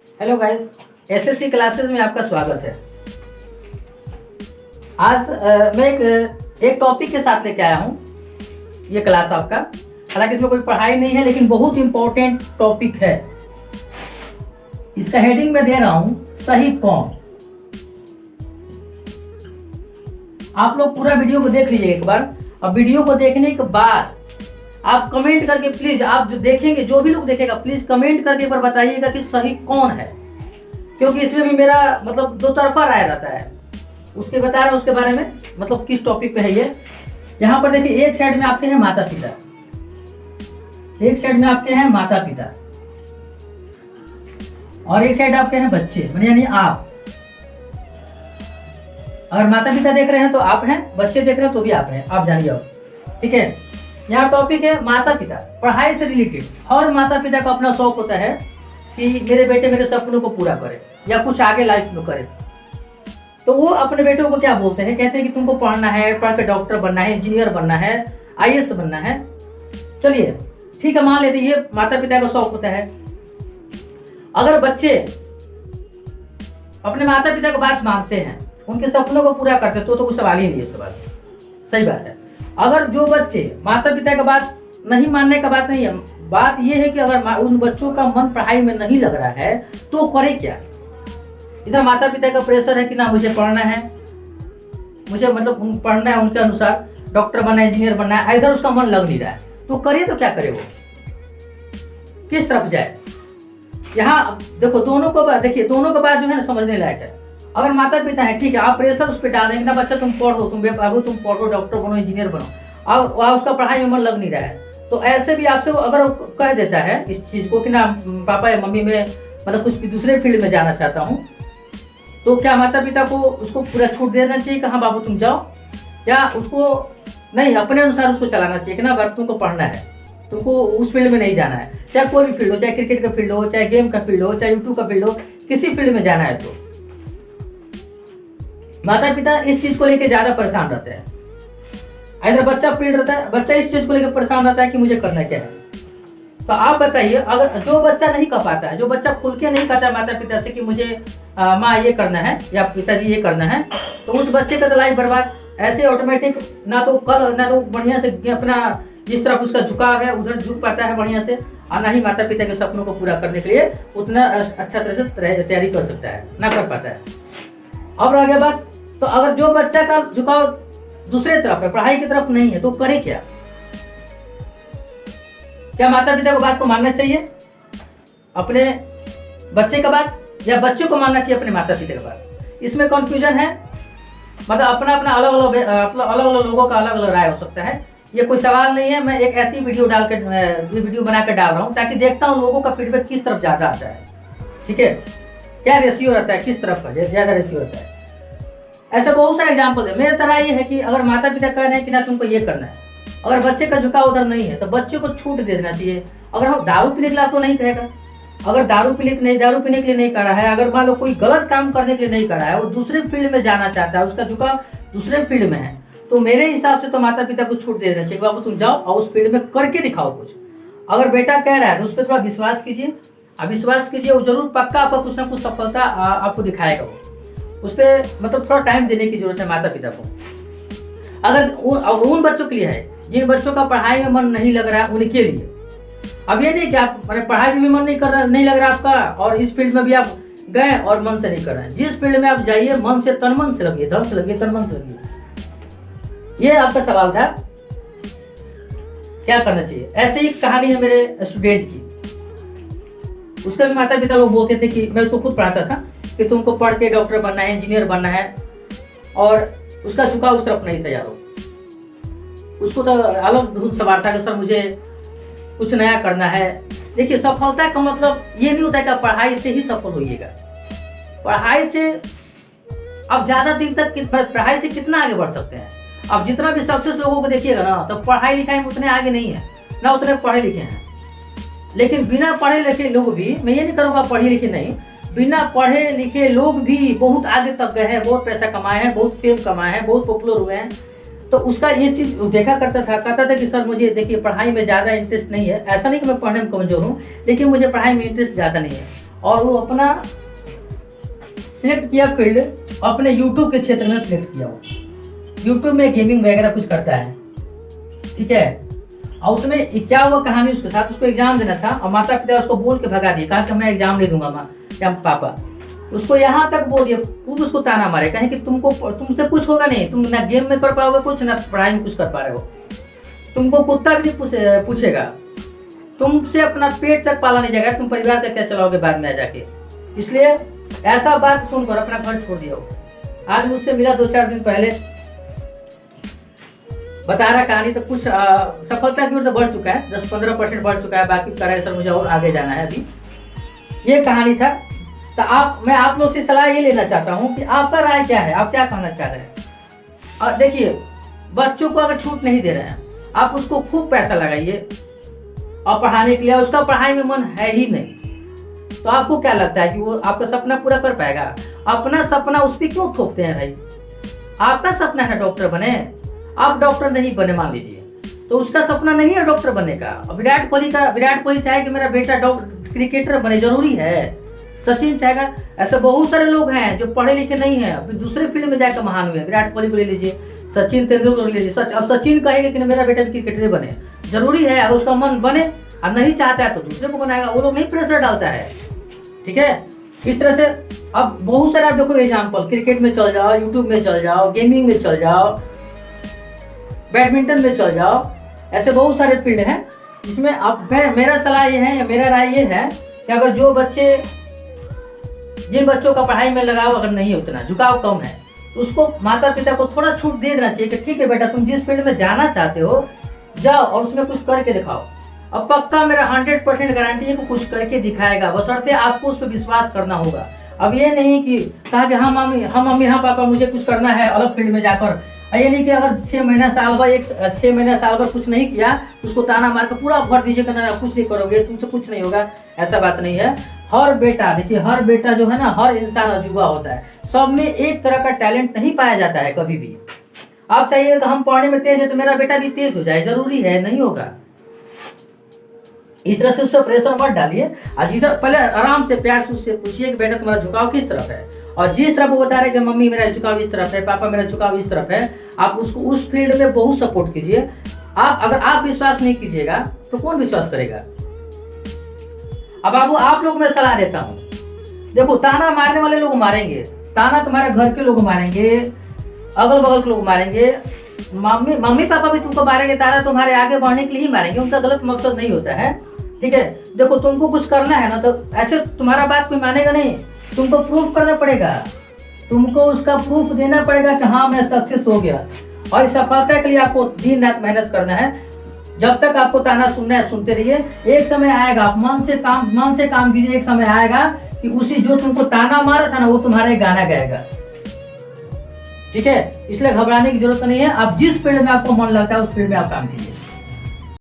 Hello guys, SSC classes में आपका स्वागत है। आज मैं एक टॉपिक के साथ लेके आया हूँ। ये क्लास आपका, हालांकि इसमें कोई पढ़ाई नहीं है, लेकिन बहुत इंपॉर्टेंट टॉपिक है। इसका हेडिंग मैं दे रहा हूँ, सही कौन। आप लोग पूरा वीडियो को देख लीजिए एक बार। अब वीडियो को देखने के बाद आप कमेंट करके प्लीज, आप जो देखेंगे, जो भी लोग देखेगा, प्लीज कमेंट करके एक बार बताइएगा कि सही कौन है, क्योंकि इसमें भी मेरा मतलब दो तरफा राय रहता है। उसके बता रहा हूँ उसके बारे में, मतलब किस टॉपिक पे है ये। यहाँ पर देखिए, एक साइड में आपके हैं माता पिता, एक साइड में आपके हैं माता पिता, और एक साइड आपके हैं बच्चे, यानी आप। अगर माता पिता देख रहे हैं तो आप हैं, बच्चे देख रहे हैं तो भी आप हैं, आप जानिए अब। ठीक है, यहाँ टॉपिक है माता पिता, पढ़ाई से रिलेटेड। हर माता पिता का अपना शौक होता है कि मेरे बेटे मेरे सपनों को पूरा करे या कुछ आगे लाइफ में करे। तो वो अपने बेटों को क्या बोलते हैं, कहते हैं कि तुमको पढ़ना है, पढ़ के डॉक्टर बनना है, इंजीनियर बनना है, आईएएस बनना है। चलिए ठीक है, मान लेते ये माता पिता का शौक होता है। अगर बच्चे अपने माता पिता की बात मानते हैं, उनके सपनों को पूरा करते, तो कुछ सवाल ही नहीं है इसके बाद। सही बात है। अगर जो बच्चे माता पिता का बात नहीं मानने का बात नहीं है, बात यह है कि अगर उन बच्चों का मन पढ़ाई में नहीं लग रहा है तो करे क्या। इधर माता पिता का प्रेशर है कि ना मुझे पढ़ना है, मुझे मतलब पढ़ना है उनके अनुसार, डॉक्टर बनना है, इंजीनियर बनना है, इधर उसका मन लग नहीं रहा है, तो करे तो क्या करे वो, किस तरफ जाए। यहाँ देखो, दोनों को देखिए, दोनों का बात जो है ना समझने लायक है। अगर माता पिता है, ठीक है, आप प्रेशर उस पर डाल देंगे ना, बच्चा तुम पढ़ो, तुम बाबू तुम पढ़ो, डॉक्टर बनो, इंजीनियर बनो, और उसका पढ़ाई में मन लग नहीं रहा है, तो ऐसे भी आपसे अगर वो कह देता है इस चीज को कि ना पापा या मम्मी में मतलब कुछ दूसरे फील्ड में जाना चाहता हूँ, तो क्या माता पिता को उसको पूरा छूट दे देना चाहिए कि हाँ बाबू तुम जाओ, या उसको नहीं, अपने अनुसार उसको चलाना चाहिए कि ना बात तुमको पढ़ना है, तुमको उस फील्ड में नहीं जाना है, चाहे कोई भी फील्ड हो, चाहे क्रिकेट का फील्ड हो, चाहे गेम का फील्ड हो, चाहे यूट्यूब का फील्ड हो, किसी फील्ड में जाना है। तो माता पिता इस चीज को लेकर ज्यादा परेशान रहते हैं। इधर बच्चा फील्ड रहता है, बच्चा इस चीज को लेकर परेशान रहता है कि मुझे करना क्या है। तो आप बताइए, अगर जो बच्चा नहीं कर पाता है, जो बच्चा खुल के नहीं कहता है माता पिता से कि मुझे माँ ये करना है या पिताजी ये करना है, तो उस बच्चे का तो लाइफ बर्बाद। ऐसे ऑटोमेटिक ना तो बढ़िया से अपना जिस तरफ उसका झुकाव है उधर झुक पाता है बढ़िया से, और ना ही माता पिता के सपनों को पूरा करने के लिए उतना अच्छा तरह से तैयारी कर सकता है, ना कर पाता है। अब रह गया बात, तो अगर जो बच्चा का झुकाव दूसरे तरफ है, पढ़ाई की तरफ नहीं है, तो करे क्या। क्या माता पिता को बात को मानना चाहिए अपने बच्चे का बात, या बच्चे को मानना चाहिए अपने माता पिता का बात। इसमें कंफ्यूजन है, मतलब अपना अपना अलग अलग लोगों का अलग अलग राय हो सकता है। ये कोई सवाल नहीं है, मैं एक ऐसी वीडियो बना कर डाल रहा हूँ ताकि देखता हूँ लोगों का फीडबैक किस तरफ ज्यादा आता है। ठीक है, क्या रेशियो रहता है, किस तरफ का ज्यादा रेशियो रहता है। ऐसे बहुत सारे एग्जाम्पल है। मेरा तरह ये है कि अगर माता पिता कह रहे हैं कि ना तुमको ये करना है, अगर बच्चे का झुकाव उधर नहीं है, तो बच्चे को छूट दे देना चाहिए। अगर हम दारू पीने के लिए तो नहीं कहेगा, अगर दारू पीने के लिए नहीं कर रहा है, अगर मान लो कोई गलत काम करने के लिए नहीं कर रहा है, वो दूसरे फील्ड में जाना चाहता है, उसका झुकाव दूसरे फील्ड में है, तो मेरे हिसाब से तो माता पिता को छूट दे देना चाहिए, बाबू तुम जाओ और उस फील्ड में करके दिखाओ कुछ। अगर बेटा कह रहा है तो उस पर थोड़ा विश्वास कीजिए, विश्वास कीजिए, वो जरूर पक्का आपका कुछ ना कुछ सफलता आपको दिखाएगा। वो उस पर मतलब थोड़ा टाइम देने की जरूरत है माता पिता को। अगर उन बच्चों के लिए है जिन बच्चों का पढ़ाई में मन नहीं लग रहा है, उनके लिए अब ये नहीं कि आप पढ़ाई में भी मन नहीं लग रहा आपका, और इस फील्ड में भी आप गए और मन से नहीं कर रहे हैं। जिस फील्ड में आप जाइए, मन से, तन मन से लगिए, धन से लगिए, तन मन से लगिए। ये आपका सवाल था, क्या करना चाहिए। ऐसे ही कहानी है मेरे स्टूडेंट की। उसके भी माता पिता लोग बोलते थे कि मैं उसको खुद पढ़ाता था कि तुमको पढ़ के डॉक्टर बनना है, इंजीनियर बनना है, और उसका झुकाव उस तरफ नहीं था यारो। उसको तो अलग धुन सवार था कि सर मुझे कुछ नया करना है। देखिए, सफलता का मतलब ये नहीं होता कि आप पढ़ाई से ही सफल होइएगा। पढ़ाई से आप ज्यादा दिन तक पढ़ाई से कितना आगे बढ़ सकते हैं। आप जितना भी सक्सेस लोगों को देखिएगा ना, तो पढ़ाई लिखाई में उतने आगे नहीं है, ना उतने पढ़े लिखे हैं। लेकिन बिना पढ़े लिखे लोग भी, मैं ये नहीं करूँगा पढ़े लिखे नहीं, बिना पढ़े लिखे लोग भी बहुत आगे तक गए हैं, बहुत पैसा कमाए हैं, बहुत फेम कमाए हैं, बहुत पॉपुलर हुए हैं। तो उसका ये चीज देखा करता था, कहता था कि सर मुझे देखिए पढ़ाई में ज़्यादा इंटरेस्ट नहीं है। ऐसा नहीं कि मैं पढ़ने में कमजोर हूँ, लेकिन मुझे पढ़ाई में इंटरेस्ट ज़्यादा नहीं है। और वो अपना सिलेक्ट किया फील्ड अपने यूट्यूब के क्षेत्र में सिलेक्ट किया। वो यूट्यूब में गेमिंग वगैरह कुछ करता है, ठीक है। और उसमें क्या हुआ कहानी उसके साथ, उसको एग्जाम देना था और माता पिता उसको बोल के भगा दिए, कहा कि मैं एग्जाम नहीं दूंगा माँ या पापा। उसको यहाँ तक बोल दिया, खूब उसको ताना मारे, कहें कि तुमसे कुछ होगा नहीं, तुम ना गेम में कर पाओगे कुछ, ना पढ़ाई में कुछ कर पा रहे हो, तुमको कुत्ता भी नहीं पूछेगा, तुमसे अपना पेट तक पाला नहीं जाएगा, तुम परिवार का क्या चलाओगे बाद में आ जाके। इसलिए ऐसा बात सुनकर अपना घर छोड़ दिया। आज मुझसे मिला 2-4 दिन पहले, बता रहा कहानी। तो कुछ सफलता की ओर तो बढ़ चुका है, 10-15% बढ़ चुका है, बाकी कह रहा है सर मुझे और आगे जाना है। अभी ये कहानी था। तो मैं आप लोग से सलाह ये लेना चाहता हूँ कि आपका राय क्या है, आप क्या कहना चाह रहे हैं। और देखिए, बच्चों को अगर छूट नहीं दे रहे हैं, आप उसको खूब पैसा लगाइए और पढ़ाने के लिए, उसका पढ़ाई में मन है ही नहीं, तो आपको क्या लगता है कि वो आपका सपना पूरा कर पाएगा? अपना सपना उस पर क्यों ठोकते हैं भाई? आपका सपना है डॉक्टर बने, आप डॉक्टर नहीं बने मान लीजिए, तो उसका सपना नहीं है डॉक्टर बनने का। विराट कोहली चाहे कि मेरा बेटा क्रिकेटर बने, जरूरी है। सचिन चाहेगा, ऐसे बहुत सारे लोग हैं जो पढ़े लिखे नहीं है, अभी दूसरे फील्ड में जाकर महान हुए। विराट कोहली को ले लीजिए, सचिन तेंदुलकर ले लीजिए। अब सचिन कहेगा कि मेरा बेटा क्रिकेटर बने, जरूरी है। अगर उसका मन बने और नहीं चाहता है तो दूसरे को बनाएगा, वो लोग नहीं प्रेशर डालता है, ठीक है। इस तरह से अब बहुत सारे आप देखो एग्जाम्पल, क्रिकेट में चल जाओ, यूट्यूब में चल जाओ, गेमिंग में चल जाओ, बैडमिंटन में चल जाओ, ऐसे बहुत सारे फील्ड हैं जिसमें अब मेरा सलाह ये है या मेरा राय ये है कि अगर जिन बच्चों का पढ़ाई में लगाव अगर नहीं है, उतना झुकाव कम है, तो उसको माता पिता को थोड़ा छूट दे देना चाहिए कि ठीक है बेटा, तुम जिस फील्ड में जाना चाहते हो जाओ और उसमें कुछ करके दिखाओ। अब पक्का मेरा 100% गारंटी है कि कुछ करके दिखाएगा, बशर्ते आपको उस पर विश्वास करना होगा। अब ये नहीं कि कहा कि हाँ मम्मी हाँ पापा मुझे कुछ करना है अलग फील्ड में जाकर, ये नहीं कि अगर 6 महीना साल भर कुछ नहीं किया उसको ताना मार कर पूरा भर दीजिए कि ना कुछ नहीं करोगे, तुमसे कुछ नहीं होगा। ऐसा बात नहीं है। हर बेटा देखिए, हर बेटा जो है ना, हर इंसान अजूबा होता है, सब में एक तरह का टैलेंट नहीं पाया जाता है कभी भी। आप चाहिए कि हम पढ़ने में तेज है तो मेरा बेटा भी तेज हो जाए, जरूरी है? नहीं होगा। इस तरह से उस पर प्रेशर मत डालिए। आज इधर पहले आराम से प्यार से उससे पूछिए कि बेटा तुम्हारा झुकाव किस तरफ है, और जिस तरफ वो बता रहे कि मम्मी मेरा झुकाव इस तरफ है, पापा मेरा झुकाव इस तरफ है, आप उसको उस फील्ड में बहुत सपोर्ट कीजिए। अगर आप विश्वास नहीं कीजिएगा तो कौन विश्वास करेगा? अब बाबू आप लोग मैं सलाह देता हूँ, देखो ताना मारने वाले लोग मारेंगे, ताना तुम्हारे घर के लोग मारेंगे, अगल बगल के लोग मारेंगे, मम्मी पापा भी तुमको मारेंगे, ताना तुम्हारे आगे बढ़ने के लिए ही मारेंगे, उनका गलत मकसद नहीं होता है, ठीक है। देखो तुमको कुछ करना है ना, तो ऐसे तुम्हारा बात कोई मानेगा नहीं, तुमको प्रूफ करना पड़ेगा, तुमको उसका प्रूफ देना पड़ेगा कि हाँ मैं सक्सेस हो गया। और इस सफलता के लिए आपको दिन रात मेहनत करना है। जब तक आपको ताना सुनना है सुनते रहिए, एक समय आएगा, आप मन से काम कीजिए, एक समय आएगा कि उसी जो तुमको ताना मारा था ना वो तुम्हारा गाना गाएगा, ठीक है। इसलिए घबराने की जरूरत नहीं है। आप जिस फील्ड में आपको मन लगता है उस फील्ड में आप काम कीजिए।